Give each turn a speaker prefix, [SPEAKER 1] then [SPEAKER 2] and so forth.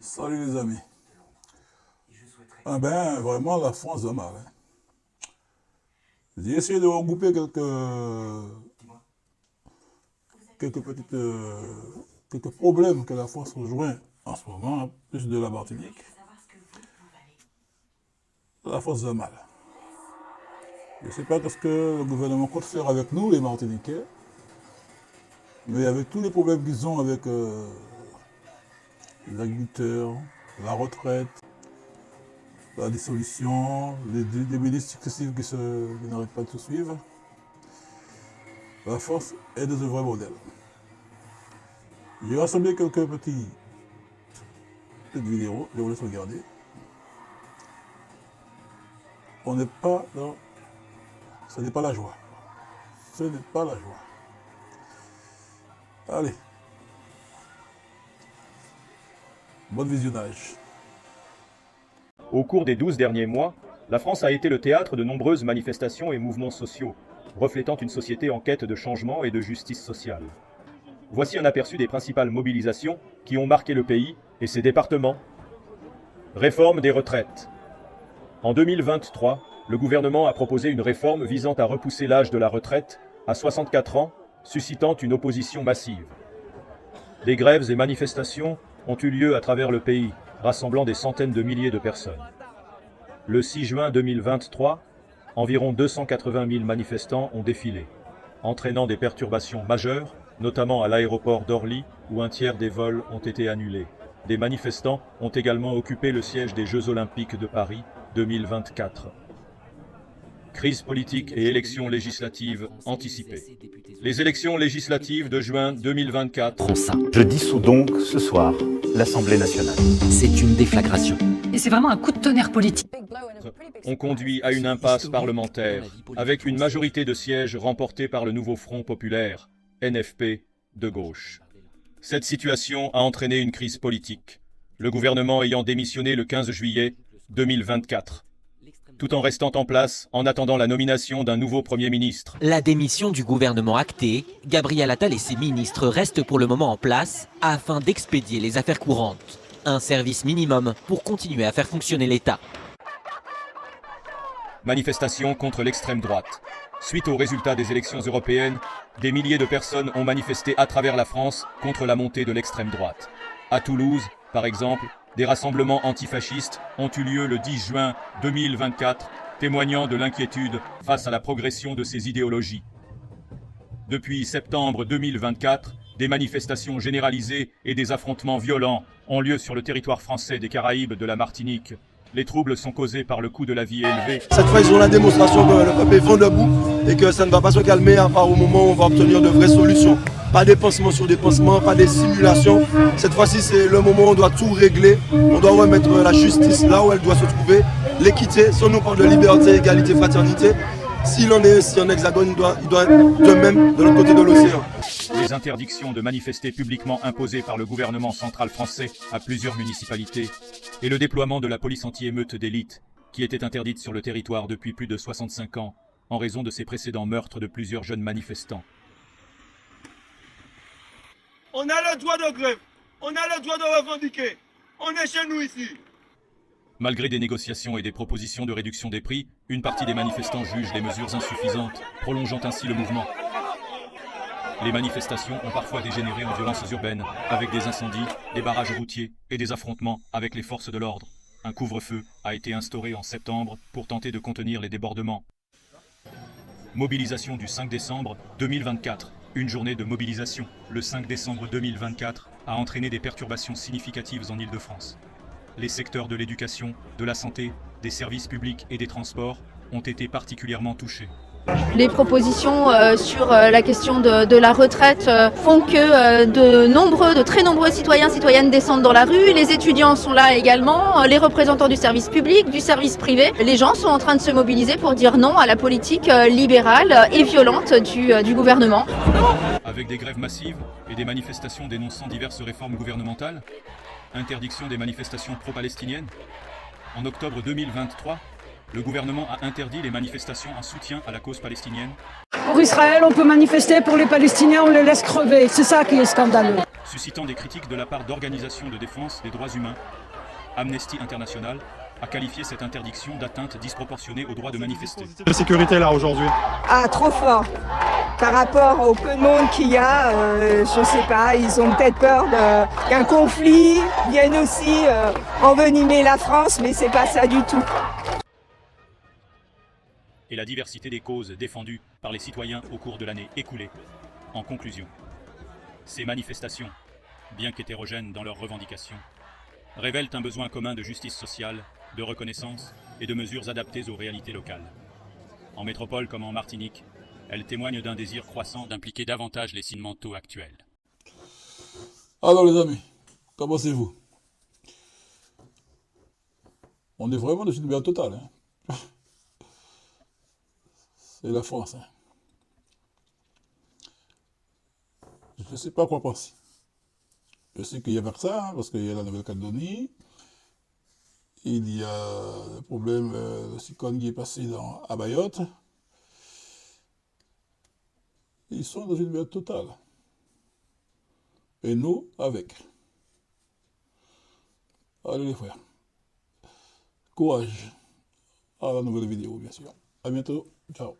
[SPEAKER 1] Salut les amis. Ah ben, vraiment, la France va mal. Hein. J'ai essayé de regrouper quelques problèmes que la France rejoint en ce moment, plus de la Martinique. La France va mal. Je ne sais pas ce que le gouvernement compte faire avec nous, les Martiniquais, mais avec tous les problèmes qu'ils ont avec les agriculteurs, la retraite, la dissolution, les ministres successifs qui n'arrêtent pas de se suivre. La France est dans un vrai modèle. J'ai rassemblé quelques petites vidéos, je vous laisse regarder. On n'est pas dans... Ce n'est pas la joie. Ce n'est pas la joie. Allez. Bon visionnage.
[SPEAKER 2] Au cours des 12 derniers mois, la France a été le théâtre de nombreuses manifestations et mouvements sociaux, reflétant une société en quête de changement et de justice sociale. Voici un aperçu des principales mobilisations qui ont marqué le pays et ses départements. Réforme des retraites. En 2023, le gouvernement a proposé une réforme visant à repousser l'âge de la retraite à 64 ans, suscitant une opposition massive. Des grèves et manifestations ont eu lieu à travers le pays, rassemblant des centaines de milliers de personnes. Le 6 juin 2023, environ 280 000 manifestants ont défilé, entraînant des perturbations majeures, notamment à l'aéroport d'Orly, où un tiers des vols ont été annulés. Des manifestants ont également occupé le siège des Jeux Olympiques de Paris 2024. Crise politique et élections législatives anticipées. Les élections législatives de juin 2024.
[SPEAKER 3] Je dissous donc ce soir l'Assemblée nationale.
[SPEAKER 4] C'est une déflagration.
[SPEAKER 5] Et c'est vraiment un coup de tonnerre politique.
[SPEAKER 2] On conduit à une impasse parlementaire, avec une majorité de sièges remportés par le nouveau Front populaire, NFP, de gauche. Cette situation a entraîné une crise politique, le gouvernement ayant démissionné le 15 juillet 2024. Tout en restant en place en attendant la nomination d'un nouveau Premier ministre.
[SPEAKER 4] La démission du gouvernement actée, Gabriel Attal et ses ministres restent pour le moment en place afin d'expédier les affaires courantes. Un service minimum pour continuer à faire fonctionner l'État.
[SPEAKER 2] Manifestation contre l'extrême droite. Suite aux résultats des élections européennes, des milliers de personnes ont manifesté à travers la France contre la montée de l'extrême droite. À Toulouse, par exemple, des rassemblements antifascistes ont eu lieu le 10 juin 2024, témoignant de l'inquiétude face à la progression de ces idéologies. Depuis septembre 2024, des manifestations généralisées et des affrontements violents ont lieu sur le territoire français des Caraïbes de la Martinique. Les troubles sont causés par le coût de la vie élevé.
[SPEAKER 6] Cette fois, ils ont la démonstration que le peuple est vent debout et que ça ne va pas se calmer à part au moment où on va obtenir de vraies solutions. Pas des pansements sur des pansements, pas des simulations. Cette fois-ci, c'est le moment où on doit tout régler. On doit remettre la justice là où elle doit se trouver, l'équité. Si on nous parle de liberté, égalité, fraternité, s'il en est ici en hexagone, il doit être de même de l'autre côté de l'océan.
[SPEAKER 2] Les interdictions de manifester publiquement imposées par le gouvernement central français à plusieurs municipalités et le déploiement de la police anti-émeute d'élite, qui était interdite sur le territoire depuis plus de 65 ans en raison de ses précédents meurtres de plusieurs jeunes manifestants.
[SPEAKER 6] On a le droit de grève, on a le droit de revendiquer, on est chez nous ici.
[SPEAKER 2] Malgré des négociations et des propositions de réduction des prix, une partie des manifestants juge les mesures insuffisantes, prolongeant ainsi le mouvement. Les manifestations ont parfois dégénéré en violences urbaines, avec des incendies, des barrages routiers et des affrontements avec les forces de l'ordre. Un couvre-feu a été instauré en septembre pour tenter de contenir les débordements. Mobilisation du 5 décembre 2024. Une journée de mobilisation, le 5 décembre 2024, a entraîné des perturbations significatives en Île-de-France. Les secteurs de l'éducation, de la santé, des services publics et des transports ont été particulièrement touchés.
[SPEAKER 7] Les propositions sur la question de la retraite font que de très nombreux citoyens et citoyennes descendent dans la rue. Les étudiants sont là également, les représentants du service public, du service privé. Les gens sont en train de se mobiliser pour dire non à la politique libérale et violente du gouvernement.
[SPEAKER 2] Avec des grèves massives et des manifestations dénonçant diverses réformes gouvernementales, interdiction des manifestations pro-palestiniennes. En octobre 2023, le gouvernement a interdit les manifestations en soutien à la cause palestinienne.
[SPEAKER 5] pour Israël, on peut manifester pour les Palestiniens, on les laisse crever. C'est ça qui est scandaleux.
[SPEAKER 2] Suscitant des critiques de la part d'organisations de défense des droits humains, Amnesty International a qualifié cette interdiction d'atteinte disproportionnée au droit de manifester.
[SPEAKER 8] La sécurité là aujourd'hui.
[SPEAKER 9] Ah, trop fort. Par rapport au peu de monde qu'il y a, je sais pas, ils ont peut-être peur qu'un conflit vienne aussi envenimer la France, mais c'est pas ça du tout.
[SPEAKER 2] Et la diversité des causes défendues par les citoyens au cours de l'année écoulée. En conclusion, ces manifestations, bien qu'hétérogènes dans leurs revendications, révèlent un besoin commun de justice sociale, de reconnaissance et de mesures adaptées aux réalités locales. En métropole comme en Martinique, elles témoignent d'un désir croissant d'impliquer davantage les signes mentaux actuels.
[SPEAKER 1] Alors les amis, qu'en pensez-vous? On est vraiment dans une merde totale. Hein. C'est la France. Hein. Je ne sais pas quoi penser. Je sais qu'il y a ça, hein, parce qu'il y a la Nouvelle-Calédonie. Il y a le problème de cyclone qui est passé à Mayotte. Ils sont dans une merde totale. Et nous, avec. Allez les frères. Courage. À la nouvelle vidéo, bien sûr. À bientôt. Ciao.